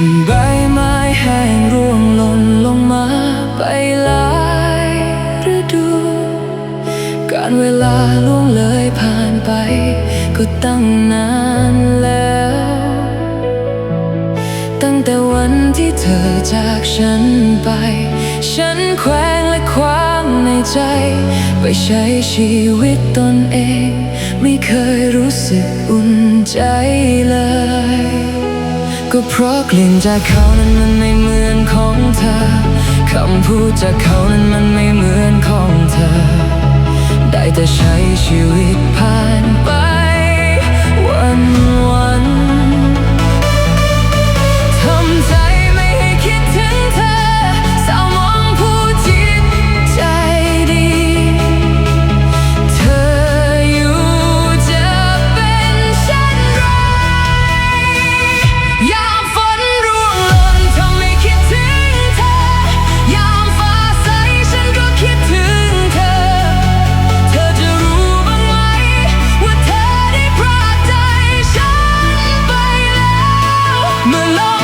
นใบไม้แห้งร่วงหล่นลงมาไปหลายฤดู การเวลาล่วงเลยผ่านไปก็ตั้งนานแล้ว ตั้งแต่วันที่เธอจากฉันไป ฉันแขวงและคว้างในใจไปใช้ชีวิตตนเอง ไม่เคยรู้สึกอุ่นใจเลย ก็เพราะกลิ่นจากเขานั้นมันไม่เหมือนของเธอ คำพูดจากเขานั้นมันไม่เหมือนของเธอ ได้แต่ใช้ชีวิตผ่านไปวันทำใจไม่ให้คิดถึงเธอเศร้ามองผู้จิตใจดี เธออยู่จะเป็นเช่นไร ยามฝนร่วงหล่นทำให้คิดถึงเธอยามฟ้าใสฉันก็คิดถึงเธอ เธอจะรู้บ้างไหมว่าเธอได้พรากใจฉันไปแล้ว เมื่อลม